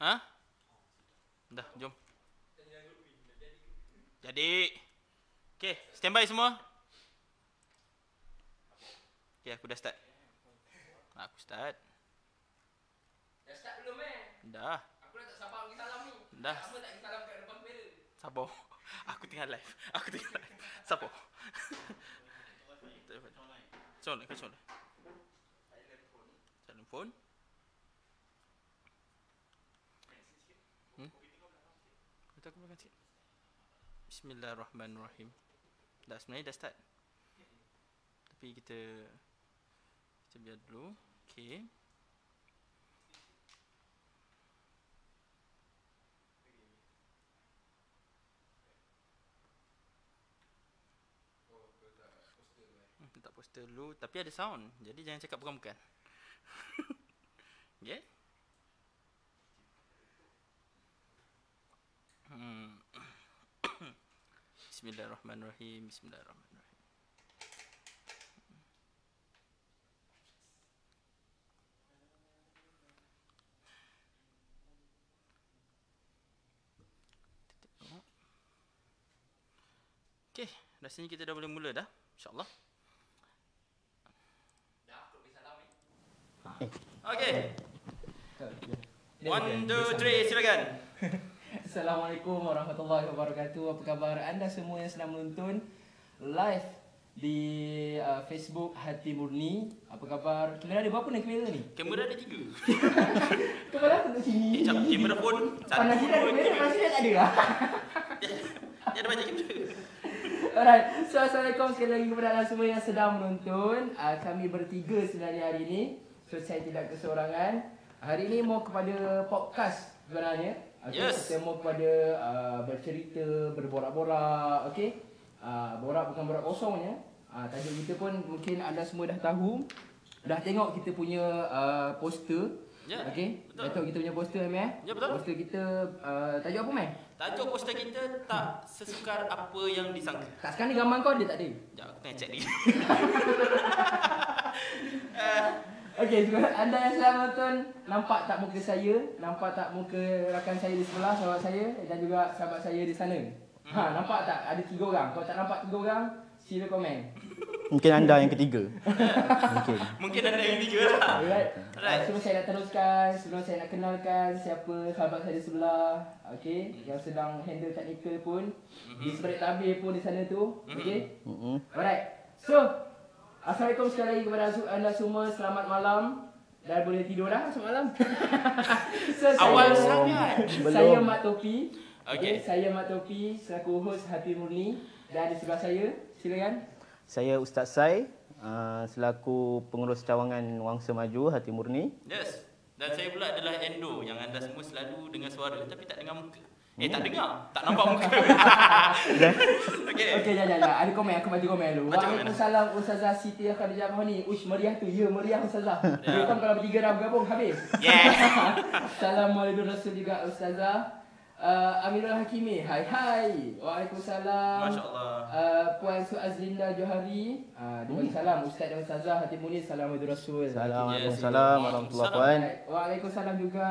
Ha? Dah, jom. Jadi. Okay, standby semua. Okay, aku dah start. Aku start. Dah start belum Dah. Aku dah tak sabar pergi salam ni. Dah. Lama tak pergi salam kat depan kamera. Sabar. Aku tengah live. Sabar. Macam mana? Silent phone. Kita aku makan sikit. Bismillahirrahmanirrahim. Dah, sebenarnya dah start. Tapi kita biar dulu. Okay. Letak poster dulu. Tapi ada sound. Jadi jangan cakap bukan-bukan. Okay. Bismillahirrahmanirrahim. Bismillahirrahmanirrahim. Okay, rasanya kita dah boleh mula dah, insyaAllah. Dah aku pergi salam ni. Okay. 1, 2, 3, silakan. Assalamualaikum warahmatullahi wabarakatuh. Apa khabar anda semua yang sedang menonton live di Facebook Hati Murni? Apa khabar? Kamera ada berapa ni kamera ni? Kamera ada 3. Kamera tengok sini. Jap, kamera pun Panas dia tak ada lah. Dia ada banyak kamera. Alright, so Assalamualaikum sekali lagi kepada anda semua yang sedang menonton. Kami bertiga sebenarnya hari ini. So saya tidak keseorangan. Hari ini mau kepada podcast sebenarnya. Okay, Yes. kita mau kepada bercerita, berborak-borak, okey. Borak bukan borak kosongnya. Tajuk kita pun mungkin anda semua dah tahu. Dah tengok kita punya poster. Ya, Okey. betul. Dah tengok kita punya poster Amir. Ya, betul. Poster kita tajuk apa Amir? Tajuk poster kita tak sesukar apa yang disangka. Tak sekarang ni gambar kau ada tak ada? Sekejap, aku tengah check ni. Okey, anda yang sedang menonton, nampak tak muka saya? Nampak tak muka rakan saya di sebelah, sahabat saya dan juga sahabat saya di sana? Nampak tak? Ada 3 orang. Kalau tak nampak 3 orang, sila komen. Mungkin anda yang ketiga. Mungkin. Mungkin ada yang 3 lah. Alright. Alright. Sebelum saya nak teruskan, sebelum saya nak kenalkan siapa sahabat saya di sebelah, okey, yang sedang handle technical pun, di sebalik tabir pun di sana tu, okey. Alright. So, Assalamualaikum sekali lagi kepada anda semua. Selamat malam. Dah boleh tidur dah semalam. So, Awal saya, sangat. saya Mat Topi. Okey. Saya Mat Topi selaku host Hati Murni, dan di sebelah saya, silakan. Saya Ustaz Sai, selaku pengurus cawangan Wangsa Maju Hati Murni. Yes. Dan saya pula adalah Endo yang anda semua selalu dengar suara tapi tak dengar muka. Tak dengar. Tak nampak muka. Okey. Okey, jangan. Ada komen, aku baca komen dulu. Baca komen. Waalaikumsalam Ustazah Siti Khadijah Mahoni. Uish, meriah tu. Ya, meriah Ustazah. Dia kan kalau bertiga dah bergabung, habis. Yeah. Assalamualaikum Rasul juga Ustazah. Amirul Hakimi. Hai. Waalaikumsalam. Masya-Allah. Puan Suazlinda Johari. Dia bagi salam Ustaz dan Ustazah Hati Murni. Assalamualaikum Rasul. Assalamualaikum warahmatullahi wabarakatuh. Waalaikumsalam juga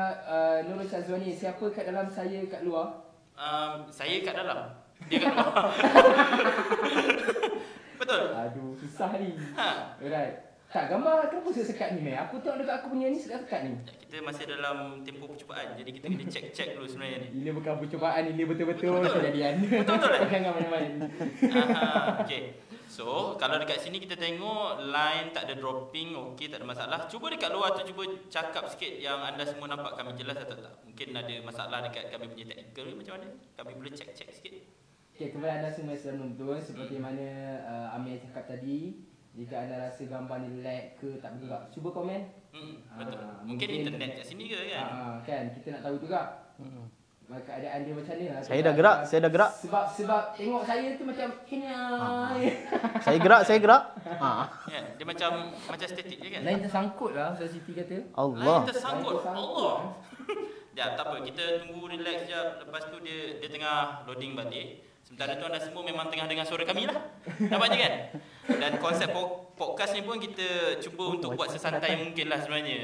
Nurul Syazwani. Siapa kat dalam, saya kat luar? Saya kat dalam. Dia kat luar. Betul. Aduh, susah ni. Ha. Alright. Tak, gambar kenapa sekat ni, Meh? Aku tengok dekat aku punya ni sekat ni. Kita masih dalam tempoh percubaan. Jadi kita kena check dulu sebenarnya ni. Ini bukan percubaan, ini betul-betul kejadian. Betul-betul, Jangan main-main. Okay. So, kalau dekat sini kita tengok line tak ada dropping, okey, tak ada masalah. Cuba dekat luar tu cuba cakap sikit yang anda semua nampak kami jelas atau tak. Mungkin ada masalah dekat kami punya technical ni, macam mana? Kami boleh check sikit. Okay, kepada anda semua yang sedang menonton, seperti mana Amir cakap tadi, jika anda rasa gambar ni lag ke tak bergerak, cuba komen. Betul. Mungkin internet kat sini ke kan? Kan, kita nak tahu juga. Keadaan dia macam ni lah. Saya dah gerak. Sebab tengok saya tu macam Saya gerak. Ya, dia macam statik je kan? Lain tersangkut lah, Ustaz Siti kata. Allah. Lain tersangkut. Allah. Ya, tak apa. Kita tunggu relax sekejap. Lepas tu dia tengah loading balik. Sementara tu anda semua memang tengah dengar suara kami lah. Nampak je kan? Dan konsep podcast ni pun kita cuba untuk buat sesantai mungkin lah sebenarnya.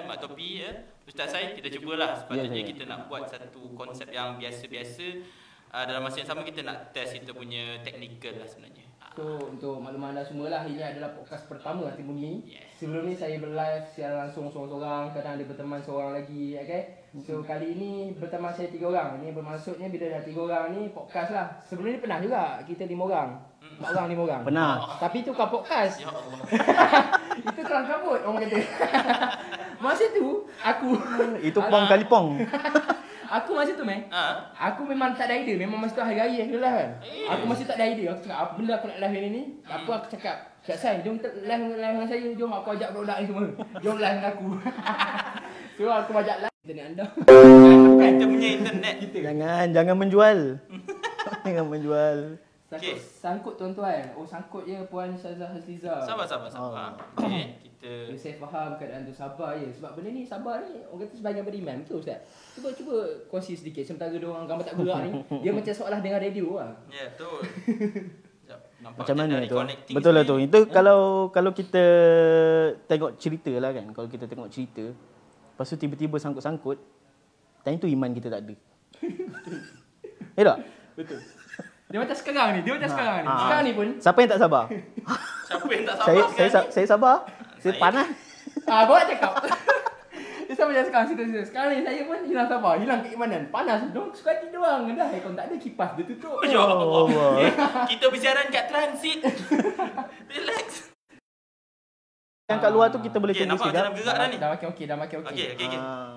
Mak Topi, Ustaz Sai, kita cubalah. Sepatutnya kita nak buat satu konsep yang biasa-biasa. Dalam masa yang sama kita nak test kita punya technical lah sebenarnya. So untuk makluman anda semua lah, ini adalah podcast pertama Hati Bumi. Yes. Sebelum ni saya berlive secara langsung seorang-seorang, kadang ada berteman seorang lagi, okay? So kali ini berteman saya 3 orang. Ini bermaksudnya bila dah 3 orang ni podcast lah. Sebelum ni pernah juga kita 5 orang. 4 orang 5 orang. Pernah. Tapi itu bukan podcast. Ya Allah. Itu kelang kabut orang kata. Masa tu aku Itu pong kali pong. aku masa tu aku memang tak ada idea. Memang masa tu hari raya aku live kan. Aku masih tak ada idea. Aku cakap apa benda aku nak live hari ni. Aku cakap, Kak Sai, jom kita live dengan saya. Jom aku ajak budak-budak ni semua. Jom live dengan aku. So aku ajak live internet anda. Kita punya internet. Jangan menjual. Jangan menjual. Sangkut tuan-tuan. Oh sangkut je Puan Syazah Hasliza. Sabar. Okey, kita Saya faham keadaan tu, sabar je. Sebab benda ni sabar ni orang kata sebahagian beriman. Betul Ustaz? Cuba kongsi sedikit. Sementara dia orang gambar tak gerak ni, dia macam seolah dengar radio lah. ya betul. Nampak Macam mana dari tu? connecting Betul lah sini. tu. Itu kalau kita tengok cerita lah kan. Kalau kita tengok cerita, lepas tu tiba-tiba sangkut-sangkut, time tu iman kita tak ada. Ya tak? Betul. Dia macam sekarang ni. Sekarang ni pun. Siapa yang tak sabar? Siapa yang tak sabar sekarang ni? Saya sabar. Saya panas. Bawa cakap. Dia sama macam sekarang. Cerita. Sekarang ni saya pun hilang sabar. Hilang keimanan. Panas. Dong suka hati doang. Dah aircon tak ada, kipas dia tutup. Ya Allah. Allah. Kita bersiaran kat transit. Relax. Yang kat luar tu kita boleh Okey, tunggu nampak sekejap. macam gerak dah ni. Dah makin okey. Okey.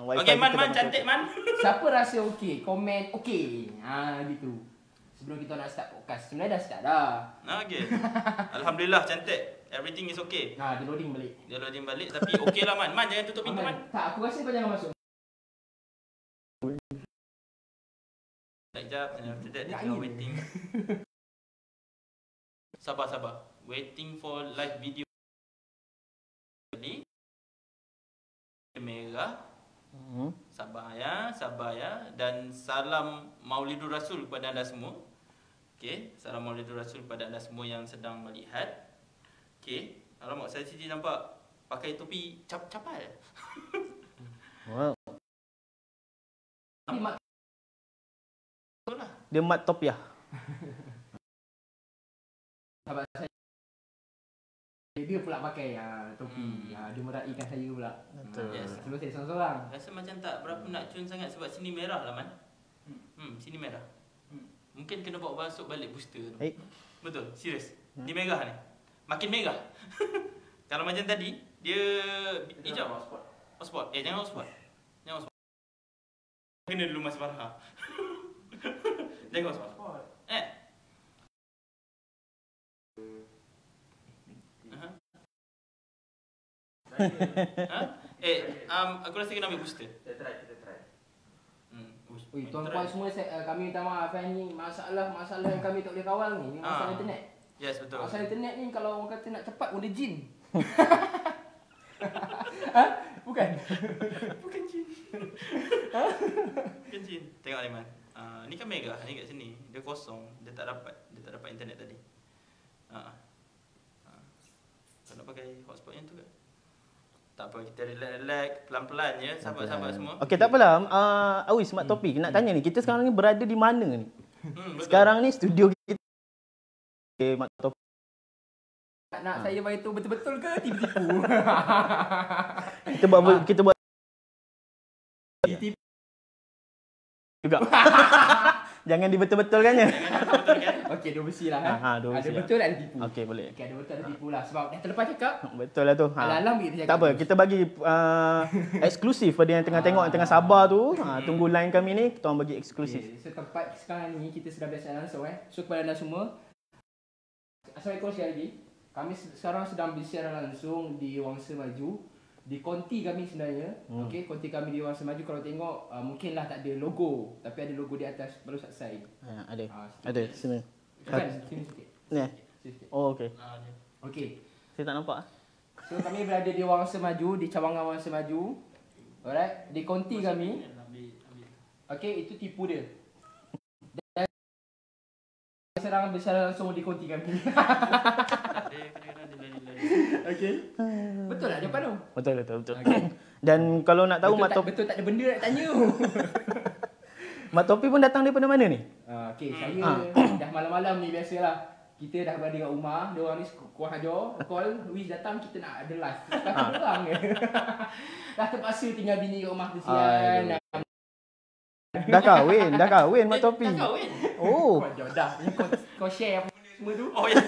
wifi Okey, Man, kita dah cantik Man. Siapa rasa okey? Komen okey. Gitu. Sebelum kita nak start podcast. Sebenarnya dah start dah. Okey. Alhamdulillah cantik. Everything is okay. Dia loading balik. Dia loading balik tapi okey lah Man. Man jangan tutup pintu Man. Tak, aku rasa kau jangan masuk. Sekejap, and after that dia Ya, tengah ini. waiting. Sabar. Waiting for live video. Ni merah. Sabar ya. Dan salam Maulidur Rasul kepada anda semua. Okey, salam Maulidur Rasul kepada anda semua yang sedang melihat. Okey, alamak saya sini nampak pakai topi capal. Wow. Betul lah. Dia mat topiah. Sahabat saya. Dia pula pakai topi. Dia meraikan saya pula. Betul. Yes. Sebelum saya seorang-seorang. Rasa macam tak berapa nak cun sangat sebab sini merah lah Man. Sini merah. Mungkin kena bawa masuk balik booster tu. Betul, serius. Ni merah ni. Makin merah. Kalau macam tadi, dia hijau. Hotspot. Jangan hotspot. Kena dulu Mas Farha. Jangan hotspot. Aku rasa kena ambil booster. Kita try. Ui, tuan-tuan semua, kami minta maaf ni. Masalah yang kami tak boleh kawal ni. Masalah internet. Yes, betul. Masalah internet ni kalau orang kata nak cepat pun dia jin. Bukan? Bukan jin. Bukan jin. Tengok ni Man. Ni kan merah ni kat sini. Dia kosong. Dia tak dapat internet tadi. Kau nak pakai hotspot yang tu ke? Tak apa, kita relax pelan-pelan je sahabat-sahabat semua. Okey, tak apalah. Awis, Mat Topi, nak tanya ni, kita sekarang ni berada di mana ni? Betul. Sekarang ni studio kita. Okey, Mat Topi. Nak saya bagi tu betul-betul ke tipu-tipu? Kita buat Tipu. juga. Jangan dibetul-betulkannya. Betul kan? Okey, dua versi lah. Dua versi Ada lah. betul ada tipu. Okey, boleh. Okey, ada betul ada tipu lah. Sebab dah terlepas cakap. Betul lah tu. Alam-alam kita cakap. Tak apa, kita bagi eksklusif pada yang tengah tengok, yang tengah sabar tu. Tunggu line kami ni, kita orang bagi eksklusif. Okay, so tempat sekarang ni kita sudah biasa langsung So kepada anda semua, Assalamualaikum sekali lagi. Kami sekarang sedang bersiaran langsung di Wangsa Maju. Di konti kami sebenarnya. Okey, konti kami di Wangsa Maju kalau tengok mungkinlah tak ada logo, tapi ada logo di atas baru subside. Ada. sikit. Ada sini. Bukan, sini sikit. Ni. Sini sikit. Oh, okey. Okey. Saya tak nampak. So kami berada di Wangsa Maju, di cawangan Wangsa Maju. Alright, di konti kami. Okey, itu tipu dia. Dan sekarang bersiaran langsung di konti kami. Dia kadang-kadang dia lari-lari. Okey. Betul tak jawapan tu? Betul. Dan kalau nak tahu Betul tak ada benda nak tanya. Mak Topi pun datang daripada mana ni? Okey, saya dah malam-malam ni biasalah. Kita dah berada kat rumah, dia orang ni kuah ajar, call, Luis datang, kita nak ada live. Satu orang je. Dah terpaksa tinggal bini kat rumah kesian. Dah kahwin Mak Topi. Dah kahwin? Oh. Kuah ajar dah. Ni kau share apa benda semua tu. Oh ya.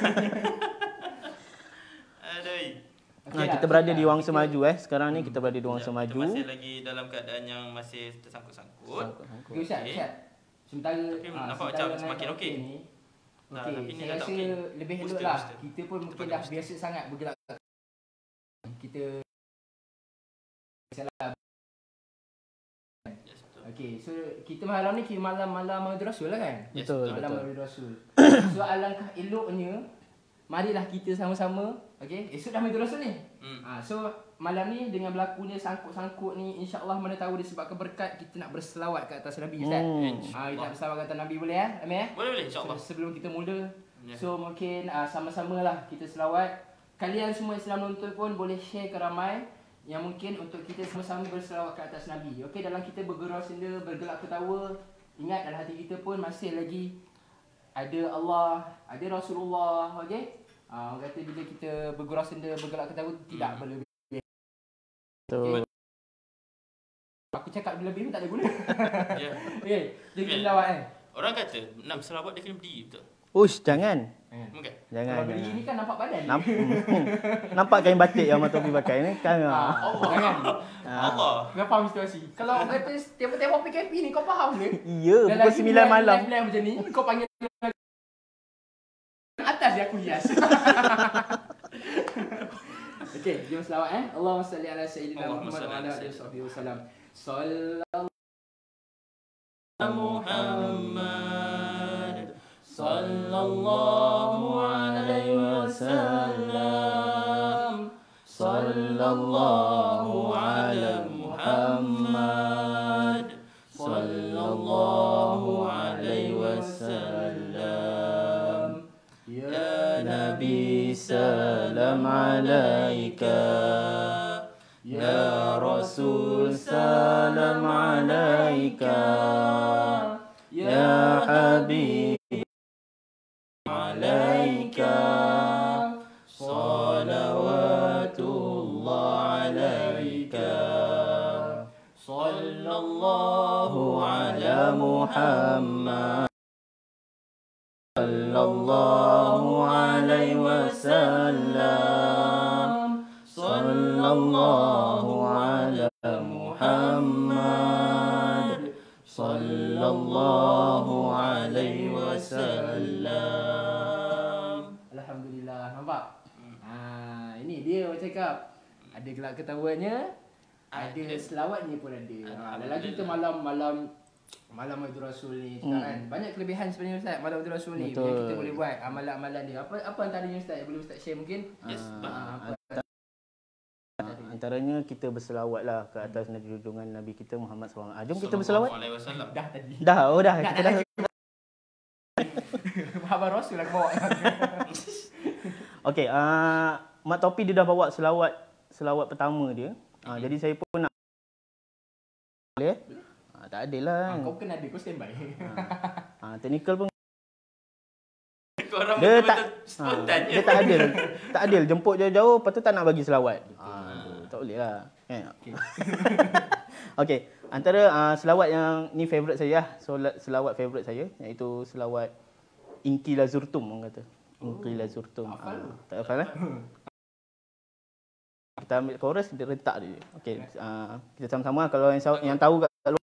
Aduh. Kita berada di Wangsa Maju Sekarang ni kita berada di Wangsa Kita Maju. masih lagi dalam keadaan yang masih tersangkut-sangkut. Okey, Ustaz. Sementara Tapi nampak macam semakin okey. Nah, Okey, tapi ni saya dah tak rasa okey. lebih elok Booster, lah. booster. Kita pun mungkin pakai dah booster. biasa sangat bergerak. Kita Yes, betul. okey, so kita malam ni malam Maulid Rasul lah kan? Yes, Betul. Malam Maulid Rasul. So alangkah eloknya marilah kita sama-sama, okey, esok dah Maulid Rasul ni. So malam ni dengan berlakunya sangkut-sangkut ni, insya-Allah mana tahu disebabkan berkat kita nak berselawat ke atas Nabi Ustaz. Kita nak berselawat ke atas Nabi boleh ya? Amin ya? Boleh insya-Allah. Sebelum kita mula, Ya. so mungkin sama-samalah kita selawat. Kalian semua Islam nonton pun boleh share ke ramai yang mungkin untuk kita sama-sama berselawat ke atas Nabi. Okey, dalam kita bergurau senda, bergelak ketawa, ingat dalam hati kita pun masih lagi ada Allah, ada Rasulullah, okey? Orang kata bila kita bergurau senda, bergelak ketawa tidak berlebih. Betul. Aku cakap berlebih pun tak ada guna. Ya. Okey, jadi kita Ya. selawat kan. Orang kata nak berselawat dia kena berdiri betul. Ush, jangan. Bukan? Jangan. Kalau beli ni kan nampak badan. Nampak kain batik yang Mak Topi pakai ni kan. Jangan. Allah. Kau faham situasi. Kalau orang kata tembak-tembak PKP ni kau faham ke? Ya, pukul 9 malam. Live macam ni kau panggil atas dia aku hias. Okey, jom selawat Allahumma salli ala sayyidina Allahumma Muhammad wa salli ala ala alihi wasallam. Sallallahu Muhammad Sallallahu alaihi wasallam. Sallallahu ala Muhammad. Sallallahu alaihi wasallam. Ya Nabi salam alaika. Ya Rasul salam alaika. Ya Habib alaika. Salawatullah alaika. Sallallahu ala Muhammad. Sallallahu alaihi wasallam. Sallallahu ala Muhammad. Sallallahu alaihi wasallam. Alhamdulillah. Nampak? Ini dia orang cakap. Ada gelak ketawanya, ada selawatnya pun ada. Dan lagi kita malam Maulid Rasul ni kan. Banyak kelebihan sebenarnya Ustaz Maulid Rasul ni. Yang kita boleh buat amalan-amalan dia. Apa antaranya Ustaz yang boleh Ustaz share mungkin? Yes. Antaranya kita berselawat lah ke atas junjungan Nabi kita Muhammad SAW. Jom kita berselawat. Sallallahu alaihi wasallam. Dah tadi. Dah. Kita dah. Abang Rasul lah bawa. Okey, Mak Topi dia dah bawa selawat pertama dia. Jadi saya pun nak boleh? Tak adil lah. Kau kena ada, kau standby. Technical pun Korang dia betul-betul spontan je. dia tak adil. Tak adil jemput jauh-jauh lepas tu tak nak bagi selawat. Tak boleh lah. Okey, antara selawat yang ni favorite saya lah. Selawat favorite saya iaitu selawat Inki Lazurtum orang kata. Inki Lazurtum. Tak hafal lah. Kita ambil chorus dia rentak dia. Okey, kita sama-sama kalau yang tahu kat luar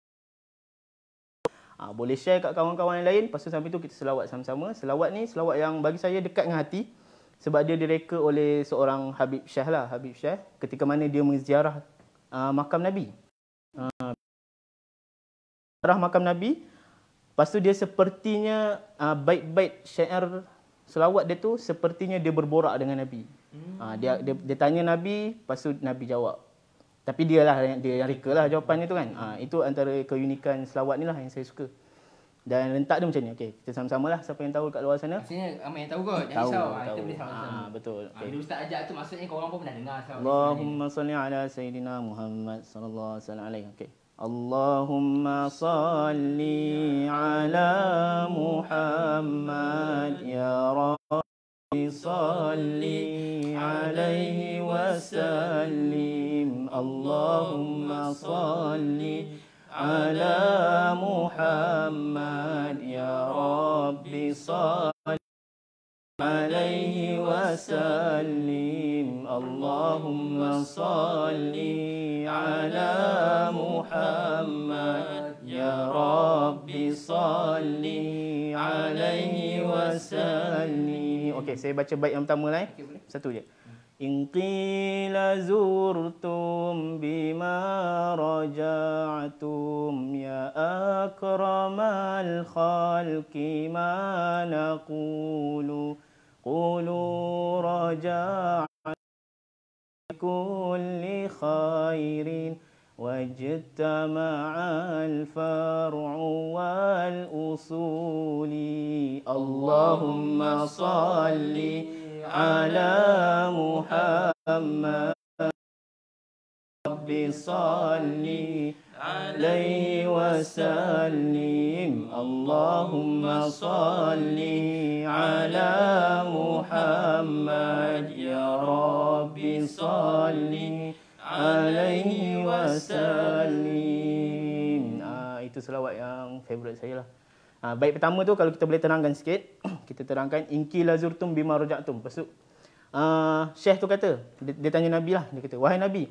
boleh share kat kawan-kawan yang lain. Lepas tu sampai tu kita selawat sama-sama. Selawat ni selawat yang bagi saya dekat dengan hati sebab dia direka oleh seorang Habib Syah lah, Habib Syah ketika mana dia menziarah makam Nabi. Ziarah makam Nabi. Lepas tu dia sepertinya bait-bait syair selawat dia tu sepertinya dia berborak dengan Nabi. Dia tanya Nabi, lepas tu Nabi jawab. Tapi dia yang reka lah jawapannya tu kan. Itu antara keunikan selawat ni lah yang saya suka. Dan rentak dia macam ni. Okey, kita sama-sama lah siapa yang tahu kat luar sana. Maksudnya ramai yang tahu kot. Jangan Tahu, risau. tahu. Kita boleh sama-sama. Betul. Okay. Bila Ustaz ajak tu maksudnya korang pun pernah dengar. Allahumma salli ala Sayyidina Muhammad sallallahu alaihi wasallam. Okey. Allahumma salli ala Muhammad ya Rabbi salli alaihi wasallim. Allahumma salli ala Muhammad ya Rabbi salli alaihi wasallim. Allahumma salli ala Muhammad ya Rabbi salli alaihi wasallim. Okey, saya baca bait yang pertama lah. Okey, boleh. Satu je. In qila zurtum bima raja'tum ya akramal khalqi ma naqulu qulu raja'na kulli khairin wajtama'al far'u wal usuli. Allahumma salli ala Muhammad Rabbi salli alaihi wasallim. Allahumma salli ala Muhammad ya Rabbi salli alaihi wasallim. Itu selawat yang favourite saya lah. Baik pertama tu kalau kita boleh terangkan sikit, kita terangkan inki lazurtum bima raja'tum. Lepas tu Syekh tu kata, dia tanya Nabi lah, dia kata, wahai Nabi,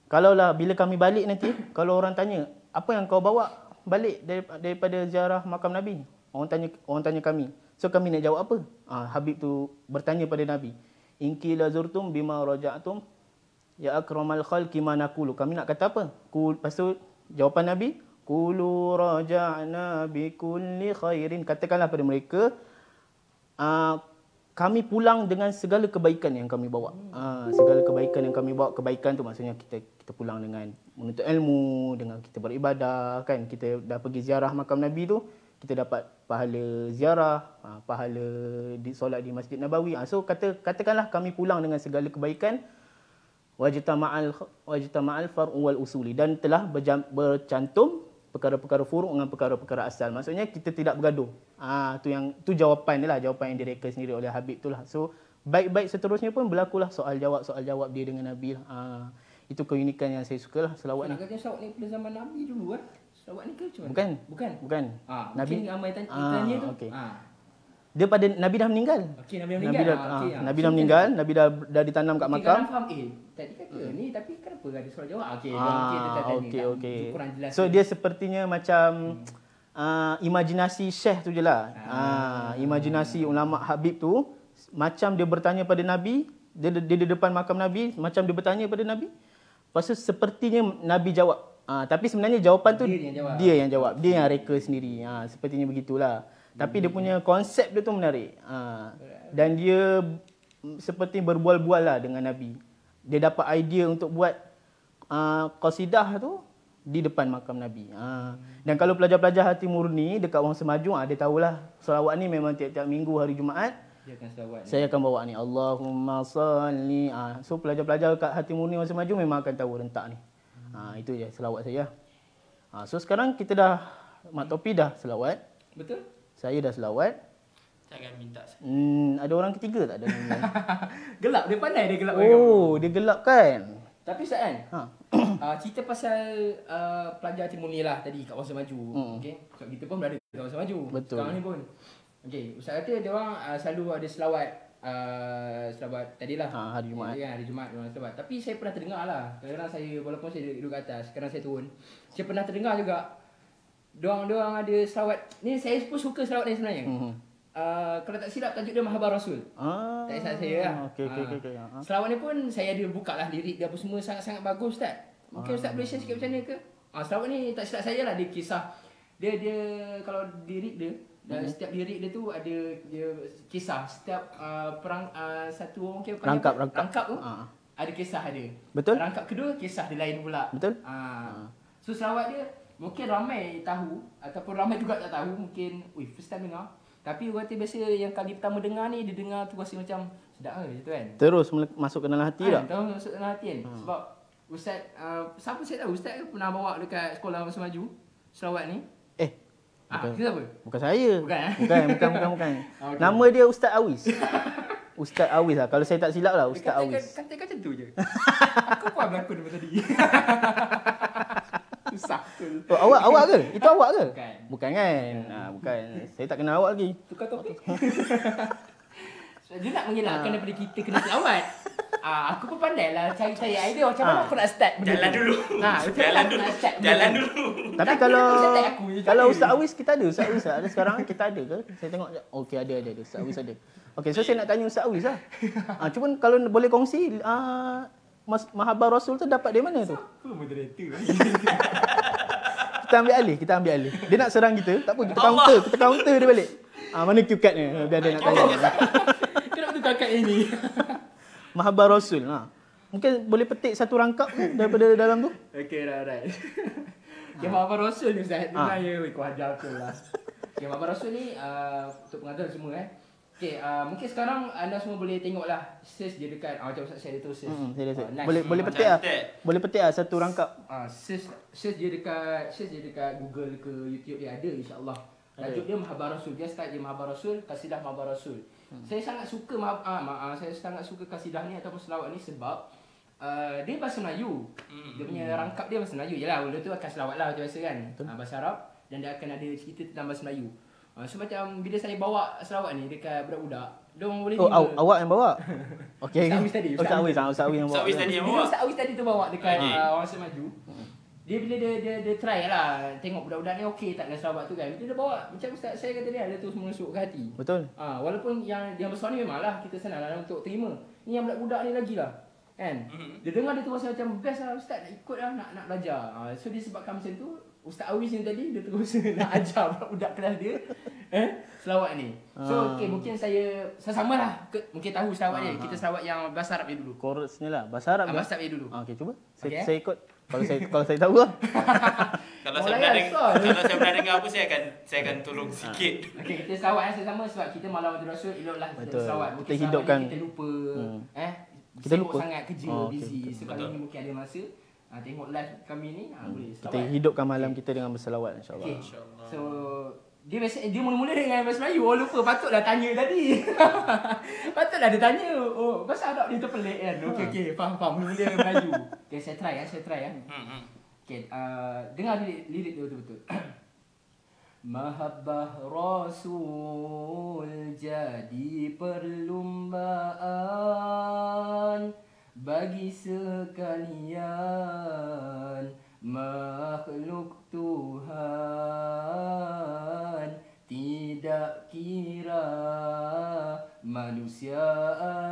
kalaulah bila kami balik nanti, kalau orang tanya, apa yang kau bawa balik daripada ziarah makam Nabi? Orang tanya kami. So kami nak jawab apa? Habib tu bertanya pada Nabi, inki lazurtum bima raja'tum ya akramal khalqi ma naqulu. Kami nak kata apa? Lepas tu jawapan Nabi, qulu raja'na bi kulli khairin. Katakanlah pada mereka, kami pulang dengan segala kebaikan yang kami bawa. Segala kebaikan yang kami bawa. Kebaikan tu maksudnya kita pulang dengan menuntut ilmu, dengan kita beribadah kan. Kita dah pergi ziarah makam Nabi tu, kita dapat pahala ziarah, pahala solat di Masjid Nabawi. So katakanlah kami pulang dengan segala kebaikan. Wajtama'al far'u wal usuli, dan telah bercantum perkara-perkara furu' dengan perkara-perkara asal. Maksudnya kita tidak bergaduh. Tu jawapan dia lah, jawapan yang direka sendiri oleh Habib tu lah. So baik-baik seterusnya pun berlakulah soal jawab dia dengan Nabi lah. Itu keunikan yang saya suka lah selawat ni. Nak kata selawat ni pada zaman Nabi dulu kan? Selawat ni ke macam mana? Bukan. Nabi ni ramai tanya tu. Okay. Dia pada Nabi dah meninggal. Okey, Nabi dah meninggal. Nabi dah meninggal, Nabi dah ditanam kat makam. Faham tadi kata ni tapi kenapa ada soal jawab? Okey, okey. So dia sepertinya macam imajinasi Syekh tu je lah. Imajinasi ulama Habib tu, macam dia bertanya pada Nabi, dia di depan makam Nabi, macam dia bertanya pada Nabi. Lepas tu sepertinya Nabi jawab. Tapi sebenarnya jawapan tu dia yang jawab. Dia yang reka sendiri. Sepertinya begitulah. Tapi dia punya konsep dia tu menarik. Dan dia seperti berbual-bual lah dengan Nabi. Dia dapat idea untuk buat qasidah tu di depan makam Nabi. Dan kalau pelajar-pelajar hati murni dekat Wang Semaju, dia tahulah selawat ni memang tiap-tiap minggu hari Jumaat dia akan selawat ni. Saya akan bawa ni Allahumma salli. So pelajar-pelajar kat hati murni Wang Semaju memang akan tahu rentak ni. Itu je selawat saya. So sekarang kita dah, Mak Topi dah selawat. Betul? Saya dah selawat. Jangan minta saya. Ada orang ketiga tak ada? Gelap, dia pandai dia gelap. Dia gelap kan? Tapi Ustaz kan, cerita pasal pelajar Timur ni lah tadi kat Wang Semaju. Okay? So, kita pun berada kat Wang Semaju. Betul. Sekarang ni pun. Okay, Ustaz kata dia orang selalu ada selawat tadilah. Hari Jumaat. Ya, hari Jumaat dia orang selawat. Tapi saya pernah terdengar lah. Kadang-kadang saya, walaupun saya duduk kat atas, sekarang saya turun. Saya pernah terdengar juga Diorang ada selawat. Ni saya pun suka selawat ni sebenarnya. Kalau tak silap tajuk dia Mahabbar Rasul. Tak kisah saya lah. Okey. Selawat ni pun saya ada buka lah lirik dia apa semua, sangat-sangat bagus Ustaz. Mungkin Ustaz boleh share sikit macam mana ke? Selawat ni tak silap saya lah, dia kisah. Dia kalau lirik dia, dan setiap lirik dia tu ada dia kisah. Setiap perang satu orang kira rangkap tu ada kisah dia. Betul. Rangkap kedua kisah dia lain pula. Betul. So selawat dia mungkin ramai tahu ataupun ramai juga tak tahu, mungkin first time dengar. Tapi orang kata biasa yang kali pertama dengar ni, dia dengar tu rasa macam sedap gitu kan. Terus masuk ke dalam hati tak? Tahu masuk dalam hati kan. Sebab Ustaz, siapa saya tahu Ustaz pernah bawa dekat sekolah Masa Maju Sarawak ni. Bukan. Kita apa? Bukan saya. Bukan, eh? Bukan. Okay. Nama dia Ustaz Awis. Ustaz Awis lah. Kalau saya tak silap lah, Ustaz Awis. Kata macam tu je. Aku pun berlakon daripada tadi. Susah tu. Oh, awak ke? Itu awak ke? Bukan. Bukan kan? Bukan. Saya tak kenal awak lagi. Tukar topik. So, dia nak mengelakkan daripada kita kena selawat. Aku pun pandai lah cari-cari idea macam mana aku nak start benda Jalan tu. dulu. Macam Jalan mana aku dulu. nak start benda Jalan tu. dulu. Tapi kalau Ustaz Awis kita ada. Ustaz Awis ada sekarang kita ada ke? Saya tengok okey ada Ustaz Awis ada. Okey, so saya nak tanya Ustaz Awis lah. Cuma kalau boleh kongsi Mahabbar Rasul tu dapat dari mana tu? Apa moderator? Kita ambil alih. Dia nak serang kita, tak apa kita counter dia balik. Mana cue card ni? Biar dia nak tanya. Kenapa tu kakak ini? Mahabbar Rasul. Mungkin boleh petik satu rangkap ke daripada dalam tu? Okey, right. Okay, Mahabbar Rasul ni Ustaz. Dia kau ajar aku lah. Okay, Mahabbar Rasul ni untuk pengajar semua Okay, mungkin sekarang anda semua boleh tengok lah. Search je dekat macam Ustaz share tu search. Saya rasa. Nice. Boleh petik lah. Cantik. Boleh petik lah satu rangkap. Search je dekat Google ke YouTube dia ada insya-Allah. Tajuk dia Mahabbar Rasul. Dia start je Mahabbar Rasul, kasidah Mahabbar Rasul. Saya sangat suka saya sangat suka kasidah ni ataupun selawat ni sebab dia bahasa Melayu. Dia punya rangkap dia bahasa Melayu. Yalah, benda tu akan selawat lah macam biasa kan. Bahasa Arab dan dia akan ada cerita tentang bahasa Melayu. So macam bila saya bawa selawat ni dekat budak-budak, diorang boleh Awak yang bawa? Okey. Ustaz Awis tadi. Ustaz Awis yang bawa. Ustaz Awis tadi yang Bila bawa. Ustaz Awis tadi tu bawa dekat orang semaju. Dia bila dia try lah tengok budak-budak ni okey tak dengan selawat tu kan. Bila dia bawa macam Ustaz saya kata dia terus menusuk ke hati. Betul. Walaupun yang besar ni memanglah kita senang lah untuk terima. Ni yang budak-budak ni lagi lah. Kan? Dia dengar dia tu rasa macam best lah Ustaz nak ikut lah nak belajar. So disebabkan macam tu Ustaz Awis ni tadi dia terus nak ajar budak-budak kelas dia selawat ni. So okey mungkin saya samalah mungkin tahu selawat dia. Kita selawat yang bahasa Arab dia dulu. Chorus ni lah. Bahasa Arab. Bahasa Arab dia dulu. Okey, cuba. Okey, Saya ikut. Kalau saya tahu lah. Kalau saya pernah dengar apa saya akan tolong sikit. Okey, kita selawat yang sama sebab kita malam Abdul Rasul eloklah kita Betul. selawat. Kita Mungkin hidupkan. kita lupa Kita sibuk lupa. sangat kerja busy. So kali ni mungkin ada masa tengok live kami ni boleh Kita selawat. hidupkan malam kita dengan berselawat insya-Allah. Okay. So dia mula-mula dengan bahasa Melayu. Oh lupa patutlah tanya tadi. Patutlah dia tanya. Oh bahasa Arab dia terpelik kan. Okey faham mula-mula Melayu. Okey saya try ya. Okey dengar lirik dia betul-betul. Mahabbah Rasul jadi perlumbaan bagi sekalian makhluk Tuhan, tidak kira manusia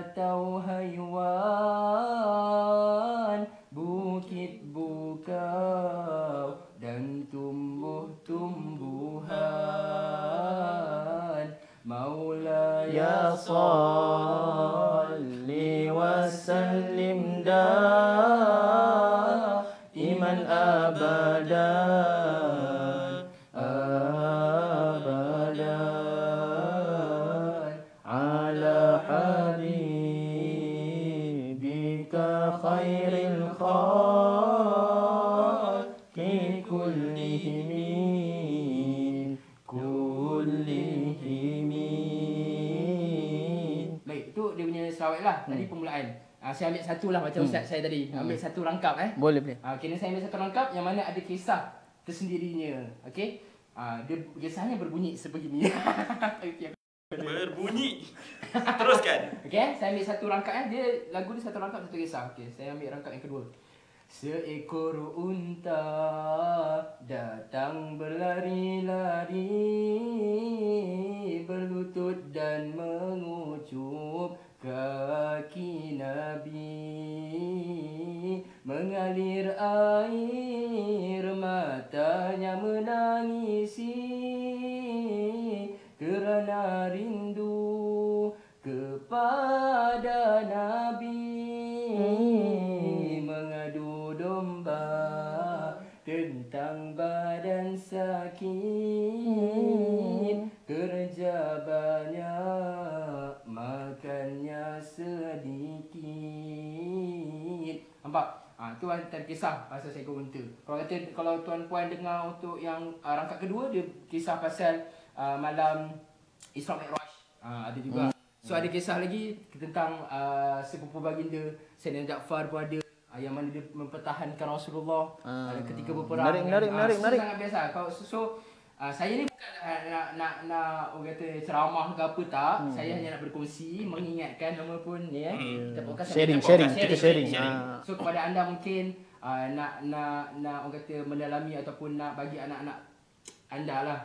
atau haiwan, bukit bukau dan tumbuh-tumbuhan. Maulaya salli wa sallim iman abadan ala habibika khairil khalqi kullihim. Baik, itu dia punya selawat lah. Tadi permulaan. Saya ambil satu lah macam Ustaz saya tadi. Ambil satu rangkap Boleh. Kini saya ambil satu rangkap yang mana ada kisah tersendirinya. Okey. Dia kisahnya berbunyi sebegini. Berbunyi. Teruskan. Okey, saya ambil satu rangkap dia lagu dia satu rangkap satu kisah. Okey, saya ambil rangkap yang kedua. Seekor unta datang berlari-lari, berlutut dan mengucup kaki Nabi. Mengalir air matanya menangisi kerana rindu kepada Nabi. Mengadu domba tentang kerja banyak, makannya sedikit. Nampak? Tu antara kisah pasal seekor unta. Kalau tuan-puan dengar untuk yang rangkap kedua, dia kisah pasal malam Isra Mi'raj. Ada juga. So ada kisah lagi tentang sepupu baginda Sayyidina Ja'far pun ada, yang mana dia mempertahankan Rasulullah ketika berperang. Menarik. Sangat biasa. Saya ni bukan nak orang kata ceramah ke apa tak. Saya hanya nak berkongsi, mengingatkan nama pun ni kita podcast Sharing. So kepada anda mungkin nak orang kata mendalami ataupun nak bagi anak-anak anda lah,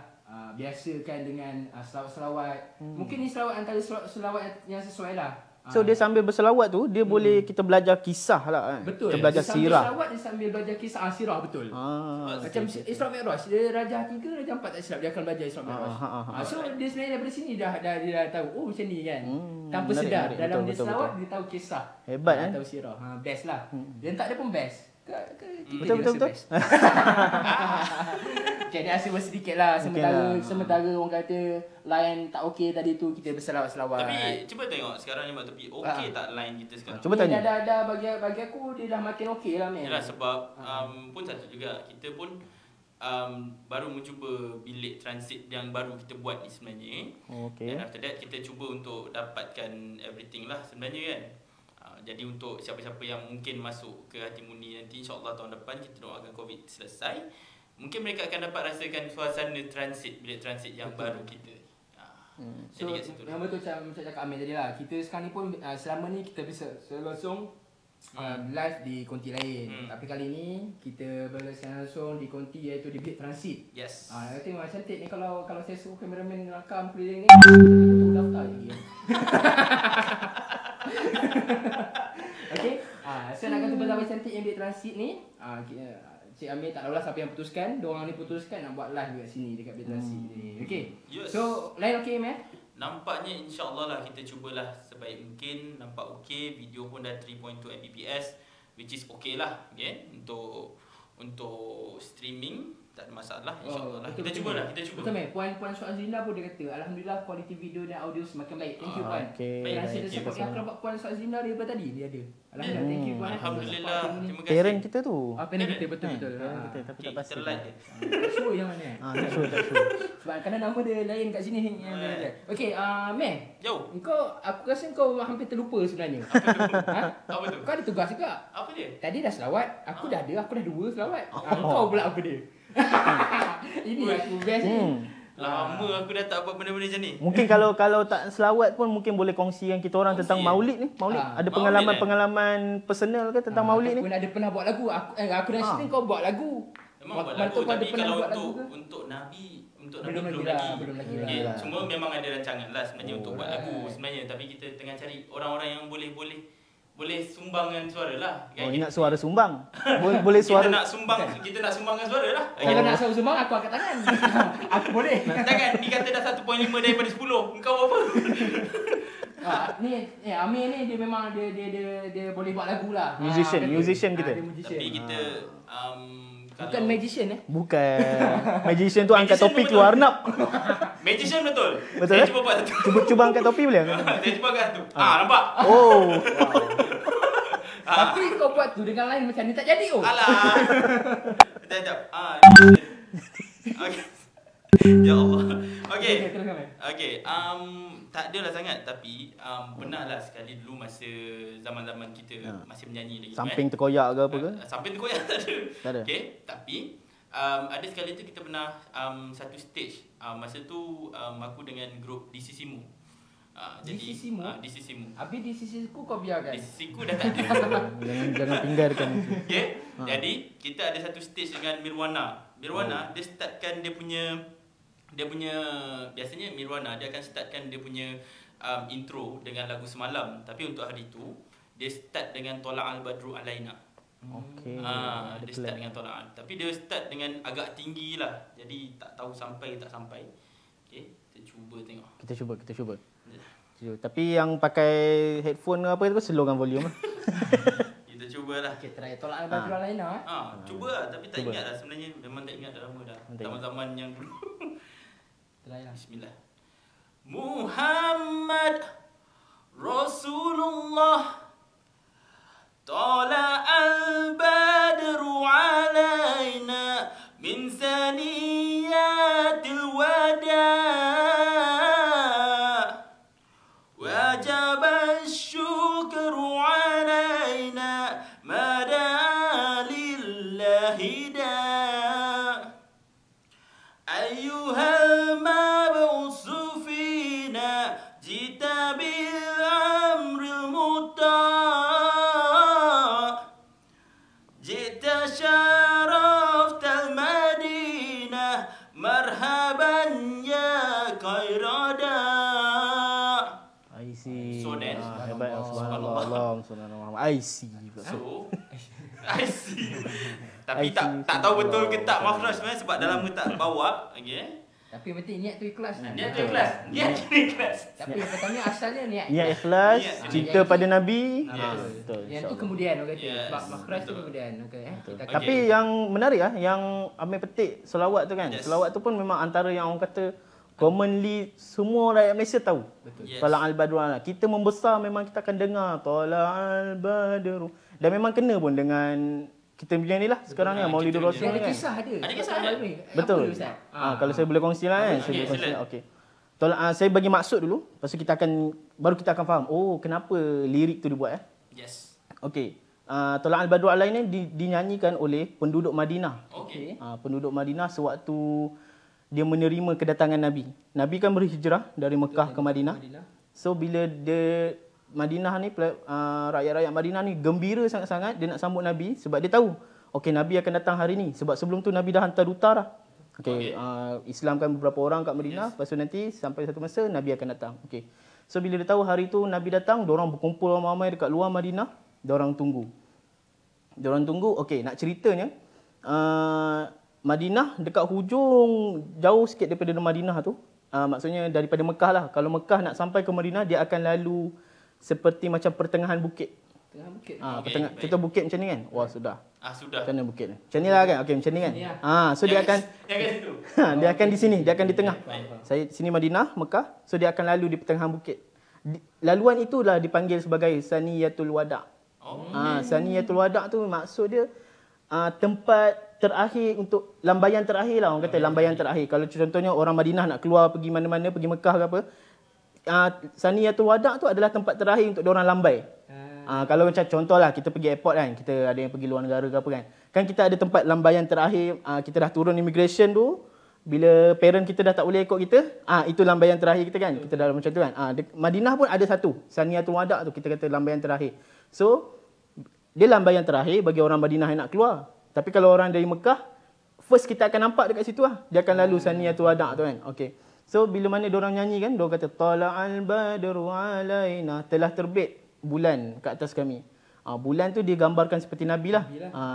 biasakan dengan selawat-selawat. Mungkin ni selawat antara selawat yang sesuai lah. So dia sambil berselawat tu, dia boleh kita belajar kisah lah kan. Betul. Kita belajar dia sambil sirah. selawat, dia sambil belajar kisah sirah, betul. Macam Isra Mi'raj, dia Raja 3, Raja 4 tak silap, dia akan belajar Isra Mi'raj. So dia sebenarnya daripada sini dia dah tahu, oh macam ni kan. Tanpa menarik, sedar, menarik. dalam Betul, dia betul, selawat, betul. dia tahu kisah. Hebat, Dia kan? tahu sirah. Best lah. Dia tak ada pun best. Betul. Jadi asal sedikit lah. Sementara orang kata line tak okey tadi tu, kita berselawat-selawat. Tapi cuba tengok sekarang ni Mak Topi, okey tak line kita sekarang? Cuba tanya. Dah bagi aku dia dah makin okey lah, man. Yalah, sebab pun satu juga, kita pun baru mencuba bilik transit yang baru kita buat ni sebenarnya. Okey. Dan after that kita cuba untuk dapatkan everything lah sebenarnya kan. Jadi untuk siapa-siapa yang mungkin masuk ke Hatimundi nanti, insyaAllah tahun depan kita doakan COVID selesai, mungkin mereka akan dapat rasakan suasana transit, bilik transit yang baru kita. So, jadi kat situ yang betul macam cakap Amir tadi lah, kita sekarang ni pun selama ni kita bisa langsung live di konti lain. Tapi kali ni kita berlangsung langsung di konti, iaitu di bilik transit. Yes. Tengok macam cantik ni, kalau saya suruh kameraman rakam keliling ni, kita daftar lagi. Okay. So nak kata betapa cantik yang bilik transit ni, Cik Amir tak tahulah siapa yang putuskan. Diorang ni putuskan nak buat live dekat sini, dekat bilik transit ni. Okay. Yes. So lain okey Amir? Nampaknya insyaAllah lah kita cubalah sebaik mungkin. Nampak okey, video pun dah 3.2 Mbps, which is okey lah, okay? Untuk streaming tak ada masalah, insyaAllah lah. Kita cuba. Betul meh. Puan Suazina pun dia kata, alhamdulillah kualiti video dan audio semakin baik. Thank you puan. Okey. Saya rasa dia Baik, support yang nampak Puan Suazina daripada tadi dia ada. Alhamdulillah, thank you puan. Alhamdulillah. Terima kasih. Parent kita tu. Parent kita betul. Betul, tapi Okay, tak pasti. kita like dia. Show yang mana? Tak sure. Sebab kadang nama dia lain kat sini yang dia ada. Okey, Meh. Yo, Aku rasa kau hampir terlupa sebenarnya. apa tu? Kau ada tugas juga. Apa dia? Tadi dah selawat, aku dah ada 2 selawat. Kau pula apa dia? Ini aku best ni. Lama aku dah tak buat benda-benda macam ni. Mungkin kalau tak selawat pun mungkin boleh kongsi dengan kita orang tentang Maulid ni. Maulid. Ada pengalaman personal ke tentang Maulid ni? Aku ada pernah buat lagu. Aku dah cerita kau buat lagu. Memang buat lagu, tapi kalau untuk Nabi belum lagi. Okay, cuma memang ada rancangan lah sebenarnya untuk buat lagu sebenarnya, tapi kita tengah cari orang-orang yang boleh sumbangkan suara lah. Ingat suara sumbang. Boleh suara. Kita nak sumbangkan suara lah. Kalau nak sumbang aku angkat tangan. Aku boleh. Jangan dikata dah 1.5 daripada 10. Engkau apa? Ni Amir ni dia memang dia boleh buat lagu lah. Musician kita. Tapi kita bukan magician Bukan. Magician tu angkat topi keluar nap. Magician betul. Betul. Saya cuba buat satu. Cuba angkat topi boleh? Saya cuba angkat satu. Nampak? Oh. Tapi kau buat tu dengan lain macam ni tak jadi oh. Alah. Sekejap. Okay. Ya Allah. Okay. Okay. Tak adalah sangat, tapi pernah lah sekali dulu masa zaman-zaman kita masih menyanyi lagi. Samping terkoyak ke apa ke? Samping terkoyak tak ada. Tak ada. Okay. Tapi ada sekali tu kita pernah satu stage. Masa tu aku dengan grup DCCMU. DCCMU? DCCMU. Habis di sisiku kau biarkan. DCCMU dah tak ada. Jangan tinggalkan. Okay. Jadi kita ada satu stage dengan Mirwana. Dia startkan dia punya biasanya Mirwana dia akan startkan dia punya intro dengan lagu Semalam, tapi untuk hari tu dia start dengan Tola'al Badru Alaina. Okey. Dia start dengan Tola'al, tapi dia start dengan agak tinggi lah, jadi tak tahu sampai tak sampai. Okey, kita cuba tengok. Kita cuba. Tapi yang pakai headphone ke apa tu slowkan volume. Kita cuba cubalah. Okey, try tolak al-badru alaina. Cuba lah, tapi tak Cuba. ingat dah sebenarnya. Memang tak ingat dah lama dah. Tak ingat. Zaman-zaman yang dulu. Try lah. Bismillah. Muhammad Rasulullah Tala al-badru alaina min saniyatil wada' wajib syukru alaina mada lillahi da' ayyuhal mab'usu fina jita bil amril muta' jita syaraftal madinah marhaban ya khairada. I see. So then, Hebat. Subhanallah. Subhanallah. I see. So, I see. Tapi I tak see. tak tahu betul ke tak makhraj sebenarnya sebab dah lama tak bawa. Okey. Tapi yang penting niat tu ikhlas. Niat tu ikhlas. Niat tu ikhlas. Tapi yang pertama asalnya niat. Niat ikhlas, Niat. cinta pada Nabi. Yes. Betul. Yang tu insyaAllah. kemudian orang kata. Yes, Sebab makhraj tu betul. kemudian. Okey. Kita Okey. Tapi yang menarik yang Amir petik selawat tu kan. Yes. Selawat tu pun memang antara yang orang kata commonly semua rakyat Malaysia tahu. Betul. Yes. Tala al-badru alaina. Kita membesar memang kita akan dengar Tala al-badru. Dan memang kena pun dengan kita punya ni lah sekarang ni Maulidur kita Rasul Ada ni kan. kisah ada. Ada kisah Apa ada? ni? Betul. Apa Ustaz? Kalau saya boleh kongsi lah kan. Saya Okey, boleh kongsi. sila. Okey. Tolak saya bagi maksud dulu. Lepas tu kita akan baru kita akan faham. Oh, kenapa lirik tu dibuat Yes. Okey. Tolak al-badru alaina dinyanyikan oleh penduduk Madinah. Okey. Penduduk Madinah sewaktu dia menerima kedatangan Nabi. Nabi kan berhijrah dari Mekah ke Madinah. So bila dia Madinah ni rakyat-rakyat Madinah ni gembira sangat-sangat dia nak sambut Nabi sebab dia tahu okey Nabi akan datang hari ni sebab sebelum tu Nabi dah hantar duta dah. Okey, Islamkan beberapa orang kat Madinah, lepas tu nanti sampai satu masa Nabi akan datang. Okey. So bila dia tahu hari tu Nabi datang, diorang berkumpul ramai-ramai dekat luar Madinah, diorang tunggu. Diorang tunggu, okey, nak ceritanya Madinah dekat hujung jauh sikit daripada Madinah tu. Maksudnya daripada Mekah lah. Kalau Mekah nak sampai ke Madinah, dia akan lalu seperti macam pertengahan bukit. Tengah bukit. Okey, baik. Contoh bukit macam ni kan? Wah, sudah. Sudah. Macam mana bukit ni? Macam ni lah kan? Okey, macam ni kan? Sini lah. So dia akan Yang kat situ. dia akan di sini, dia akan di tengah. Baik. Saya sini Madinah, Mekah. So dia akan lalu di pertengahan bukit. Laluan itulah dipanggil sebagai Saniyatul Wada'. Oh. Saniyatul Wada' tu maksud dia tempat terakhir untuk lambaian terakhir lah orang kata lambaian terakhir. Kalau contohnya orang Madinah nak keluar pergi mana-mana, pergi Mekah ke apa, Saniyatul Wada' tu adalah tempat terakhir untuk diorang lambai. Kalau macam contohlah kita pergi airport kan, kita ada yang pergi luar negara ke apa kan. Kan kita ada tempat lambaian terakhir, kita dah turun immigration tu, bila parent kita dah tak boleh ikut kita, itu lambaian terakhir kita kan. Kita dah macam tu kan. Madinah pun ada satu, Saniyatul Wada' tu kita kata lambaian terakhir. So dia lambaian terakhir bagi orang Madinah yang nak keluar. Tapi kalau orang dari Mekah, first kita akan nampak dekat situ lah. Dia akan lalu Saniyatul Wada' tu kan. Okey. So bila mana diorang nyanyi kan, diorang kata Tala'al badru alaina, telah terbit bulan ke atas kami. Bulan tu dia gambarkan seperti Nabi lah.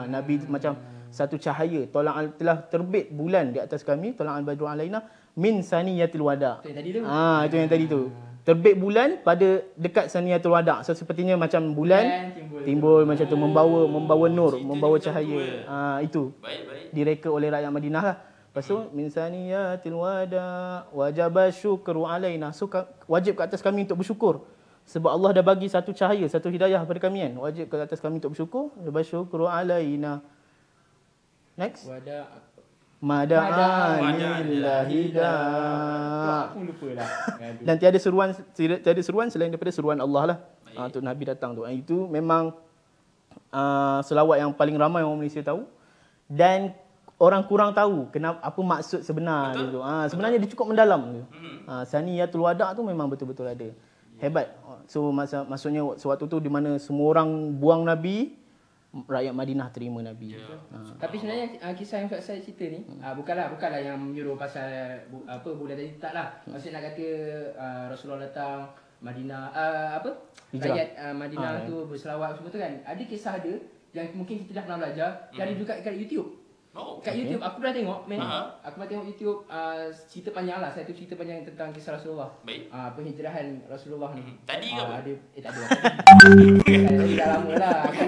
Nabi macam satu cahaya. Telah terbit bulan di atas kami, Tala'al badru alaina min Saniyatil Wada'. Itu yang tadi tu. Itu yang tadi tu. Terbit bulan pada dekat Saniyatul Wada'. So sepertinya macam bulan timbul macam tu membawa nur, membawa cahaya. Itu Baik. direka oleh rakyat Madinah lah. Lepas tu min Saniyatil Wada' wajaba syukru alaina. So wajib ke atas kami untuk bersyukur. Sebab Allah dah bagi satu cahaya, satu hidayah kepada kami kan. Wajib ke atas kami untuk bersyukur. Wajib syukru alaina. Next. Wada. Mada'an lillahi da. Aku lupa lah. Dan tiada seruan selain daripada seruan Allah lah. Untuk Nabi datang tu. Itu memang selawat yang paling ramai orang Malaysia tahu. Dan orang kurang tahu kenapa apa maksud sebenar dia tu. Sebenarnya dia cukup mendalam tu. Saniyatul Wada' tu memang betul-betul ada. Hebat. So maksudnya sewaktu tu di mana semua orang buang Nabi, rakyat Madinah terima Nabi. Tapi sebenarnya kisah yang Ustaz saya cerita ni bukanlah yang menyuruh pasal bulan tadi, tak lah. Maksudnya nak kata Rasulullah datang Madinah Hijrah. rakyat Madinah tu berselawat semua tu kan. Ada kisah ada yang mungkin kita dah pernah belajar dari juga kat YouTube. Kat YouTube aku pernah tengok aku pernah tengok YouTube cerita panjang lah, satu cerita panjang tentang kisah Rasulullah. Baik. Penghijrahan Rasulullah ni. Tadi ke apa? Ada tak ada. Tadi dah lama lah aku.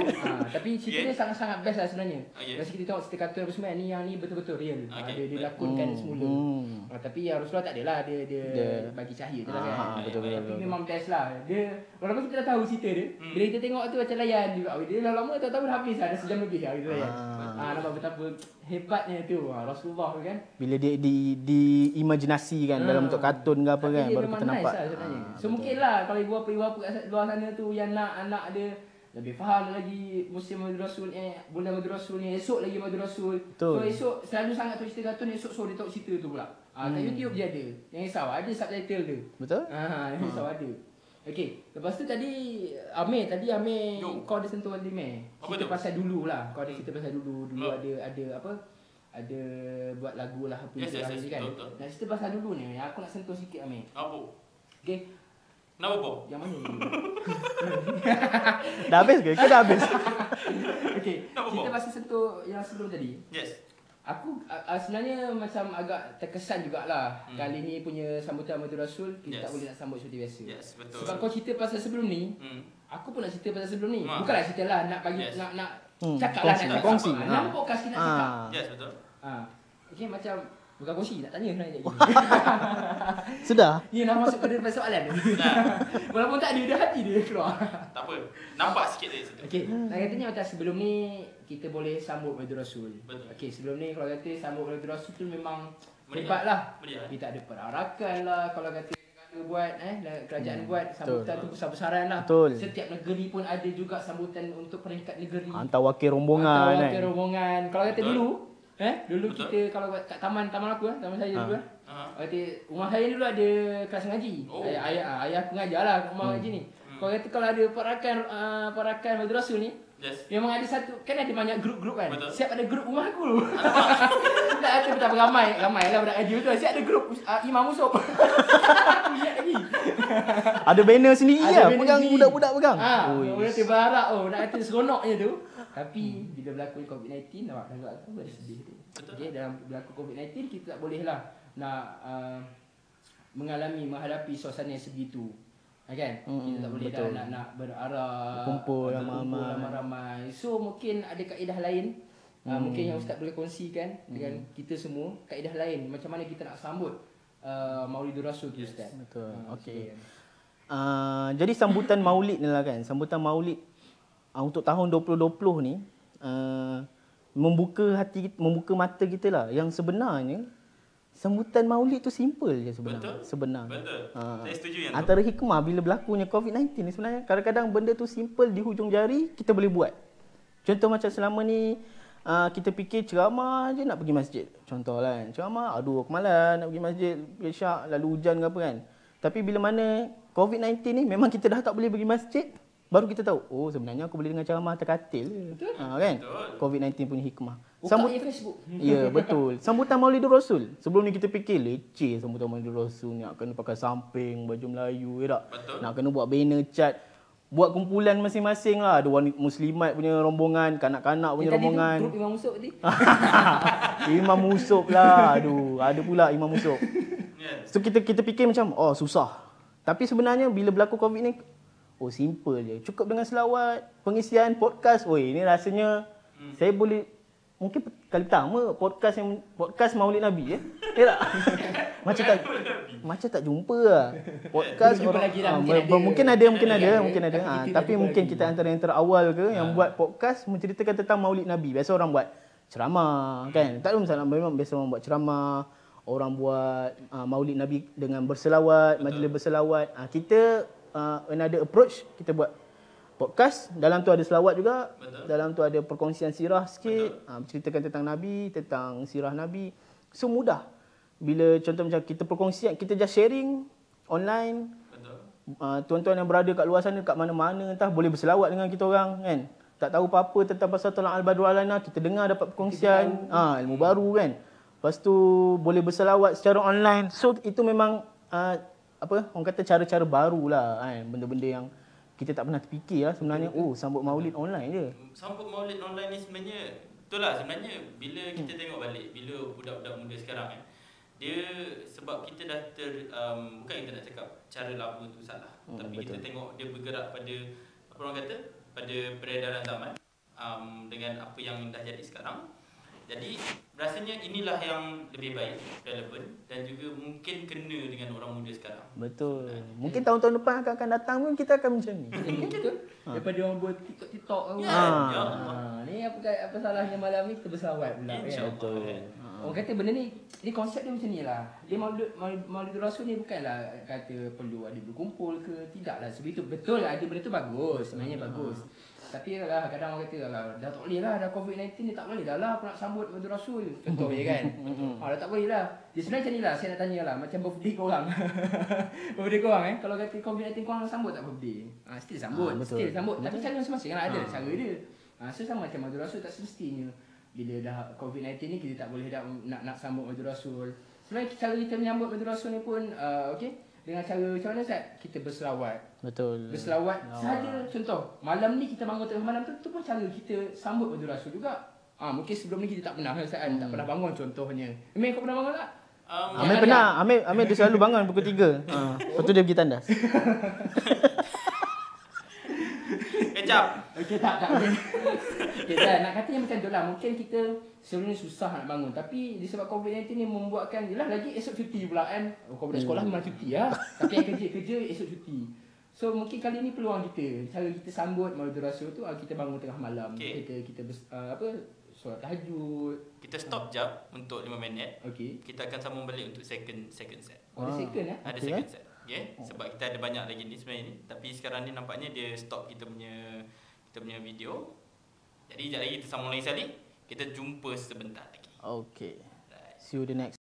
Tapi cerita Okay. dia sangat-sangat best lah sebenarnya. Okay. Rasa kita tengok cerita kartun apa semua ni yang ni betul-betul real. Okay. Dia lakonkan semula. Tapi yang Rasulullah tak adalah dia bagi cahaya je lah kan. betul. Tapi memang best lah. Dia walaupun kita dah tahu cerita dia, bila kita tengok tu macam layan juga. Dia dah lama tak tahu dah habis dah sejam lebih lah kita layan. Nampak betapa hebatnya tu Rasulullah tu kan. Bila dia diimajinasikan dalam bentuk kartun ke apa Tapi kan, dia baru memang kita nampak. nice lah sebenarnya. So mungkin lah kalau ibu bapa kat luar sana tu yang nak anak dia lebih faham lagi musim Maulid Rasul bulan Maulid Rasul ni, esok lagi Maulid Rasul. Betul. So esok selalu sangat tu cerita kartun, esok dia tengok cerita tu pula. Kat YouTube je ada. Jangan risau, ada subtitle dia. Betul? Jangan risau ada. Okey, lepas tu tadi Amir kau ada sentuh Amir. Apa Cerita tu? pasal dulu lah. Kau ada cerita pasal dulu Oh. ada apa? Ada buat lagu lah apa Yes, itulah yes, ni kan. betul. Nak cerita pasal dulu ni, aku nak sentuh sikit Amir. Apa? Okey, Kenapa po? yang mana ni? Dah habis ke? Ke dah habis? Okey, Kenapa, cerita Bob? pasal sentuh yang sebelum tadi. Yes. Aku sebenarnya macam agak terkesan jugalah kali ni punya sambutan Maulid Rasul kita Yes. tak boleh nak sambut seperti biasa. Yes, betul. Sebab kau cerita pasal sebelum ni, aku pun nak cerita pasal sebelum ni. Bukanlah cerita lah nak bagi Yes. nak Kongsi, cakap lah nak cakap. kongsi. Dalam podcast kita nak cakap. Yes, betul. Okey macam bukan kongsi nak tanya sebenarnya lagi. Sudah? Dia nak masuk pada soalan tu. Walaupun tak ada dah hati dia keluar. Tak apa. Nampak sikit dari situ. Okey, nak katanya macam sebelum ni kita boleh sambut Maulid Rasul. Betul. Okey, sebelum ni kalau kata sambut Maulid Rasul tu memang Meriah. hebat lah. Meriah. Kita ada perarakan lah kalau kata negara buat kerajaan buat sambutan tu besar-besaran lah. Betul. Setiap negeri pun ada juga sambutan untuk peringkat negeri. Hantar wakil rombongan Atau wakil kan. rombongan. Kalau kata Betul. dulu dulu Betul. kita kalau kat taman aku taman saya dulu kata rumah saya dulu ada kelas ngaji. Oh. Ayah aku ngajar lah kat rumah ngaji ni. Kalau kata kalau ada perakan Maulid Rasul ni, Yes. memang ada satu, kan ada banyak grup-grup kan. Betul. Siap ada grup rumah aku. Tak ada betapa ramai lah budak ngaji betul. Siap ada grup Imam Usop. Lihat lagi. Ada banner sendiri Ada lah. banner Pegang sendiri. budak-budak pegang. Orang kata berharap nak kata seronoknya tu. Tapi bila berlaku COVID-19 nampak aku ada sedih tu. Betul. Okey, dalam berlaku COVID-19 kita tak boleh lah nak menghadapi suasana yang sebegitu. Kan? Kita tak boleh betul. dah nak berarak, Berkumpul berkumpul ramai-ramai. ramai-ramai. So mungkin ada kaedah lain. Mungkin yang Ustaz boleh kongsikan dengan kita semua kaedah lain macam mana kita nak sambut Maulidul Rasul tu Ustaz. Betul. Okey. silakan. Jadi sambutan Maulid ni lah kan. Sambutan Maulid untuk tahun 2020 ni membuka mata kita lah yang sebenarnya sambutan Maulid tu simple je sebenarnya. Betul. Saya setuju yang tu. Antara hikmah bila berlakunya COVID-19 ni sebenarnya kadang-kadang benda tu simple di hujung jari kita boleh buat. Contoh macam selama ni kita fikir ceramah je nak pergi masjid. Contoh lah kan. Ceramah aduh kemalan nak pergi masjid besyak lalu hujan ke apa kan. Tapi bila mana COVID-19 ni memang kita dah tak boleh pergi masjid. Baru kita tahu, oh sebenarnya aku boleh dengar ceramah terkatil. Kan? Betul. COVID-19 punya hikmah. Buka Facebook. Ya, betul. Sambutan Maulidul Rasul. Sebelum ni kita fikir leceh sambutan Maulidul Rasul ni nak kena pakai samping, baju Melayu, ya tak? Betul. Nak kena buat banner cat. Buat kumpulan masing-masing lah. Ada wanita muslimat punya rombongan, kanak-kanak punya Yang tadi tu rombongan. grup Imam Usop tadi. Imam Usop lah. Aduh, ada pula Imam Usop. Yes. So kita fikir macam, oh susah. Tapi sebenarnya bila berlaku COVID ni, oh simple je. Cukup dengan selawat, pengisian podcast. Oi, ini rasanya saya boleh mungkin kali pertama podcast Maulid Nabi ya. Ya tak? macam tak jumpa lah. Podcast Belum jumpa orang lagi lah, mungkin ada. Kita Tapi dah mungkin jumpa kita antara yang terawal ke yang buat podcast menceritakan tentang Maulid Nabi. Biasa orang buat ceramah kan. Tak ada masalah, memang biasa orang buat ceramah. Orang buat Maulid Nabi dengan berselawat, majlis berselawat. Kita another approach, kita buat podcast. Dalam tu ada selawat juga. Betul. Dalam tu ada perkongsian sirah sikit. Menceritakan tentang Nabi, tentang sirah Nabi. So mudah. Bila contoh macam kita perkongsian, kita just sharing online. Betul. Tuan-tuan yang berada kat luar sana, kat mana-mana, entah boleh berselawat dengan kita orang kan. Tak tahu apa-apa tentang pasal Tolak Al-Badru Alaina, kita dengar dapat perkongsian. Ilmu baru kan. Lepas tu boleh berselawat secara online. So itu memang orang kata cara-cara baru lah kan. Benda-benda yang kita tak pernah terfikir lah sebenarnya. Oh, sambut Maulid online je. Sambut Maulid online ni sebenarnya itulah sebenarnya bila kita tengok balik bila budak-budak muda sekarang dia sebab kita dah bukan kita nak cakap cara lama tu salah, tapi betul. kita tengok dia bergerak pada apa orang kata pada peredaran zaman. dengan apa yang dah jadi sekarang. Jadi rasanya inilah yang lebih baik, relevan dan juga mungkin kena dengan orang muda sekarang. Betul. Mungkin tahun-tahun depan akan datang pun kita akan macam ni. Betul. Daripada orang buat TikTok tu. Ya, ya. Ni apa salahnya malam ni kita berselawat pula kan. InsyaAllah. Orang kata benda ni konsep dia macam ni lah. Dia Maulid Rasul ni bukanlah kata perlu ada berkumpul ke, tidaklah sebegitu. Betul ada benda tu bagus, sebenarnya bagus. Tapi lah kadang orang kata lah, dah tak boleh lah, dah COVID-19 ni tak boleh dah lah aku nak sambut Maulid Rasul. Contohnya kan. Dah tak boleh lah. Dia sebenarnya macam ni lah, saya nak tanya lah macam birthday korang. Birthday korang kalau kata COVID-19 korang sambut tak birthday? Still sambut, still sambut. Tapi cara masing-masing kan ada cara dia. So sama macam Maulid Rasul tak semestinya bila dah COVID-19 ni kita tak boleh dah nak sambut Maulid Rasul. Sebenarnya cara kita menyambut Maulid Rasul ni pun okey dengan cara macam mana Ustaz? Kita berselawat. Betul. Berselawat sahaja. Contoh, malam ni kita bangun tengah malam tu pun cara kita sambut Maulid Rasul juga. Mungkin sebelum ni kita tak pernah Ustaz tak pernah bangun contohnya. Amir kau pernah bangun tak? Amir pernah. Amir dia selalu bangun pukul 3. Lepas tu dia pergi tandas. Kejap. Okey tak boleh. Okey nak katanya macam tu lah. Mungkin kita sebelum ni susah nak bangun. Tapi disebab COVID-19 ni membuatkan yelah lagi esok cuti pula kan. Kau budak sekolah memang cuti lah. Tapi yang kerja esok cuti. So mungkin kali ni peluang kita. Cara kita sambut Maulid Rasul tu kita bangun tengah malam. Kita solat tahajud. Kita stop jap untuk 5 minit. Okey. Kita akan sambung balik untuk second set. Ada second Ada second set. Okay? Sebab kita ada banyak lagi ni sebenarnya ni. Tapi sekarang ni nampaknya dia stop kita punya video. Jadi sekejap lagi kita sambung lagi sekali. Kita jumpa sebentar lagi. Okay. See you the next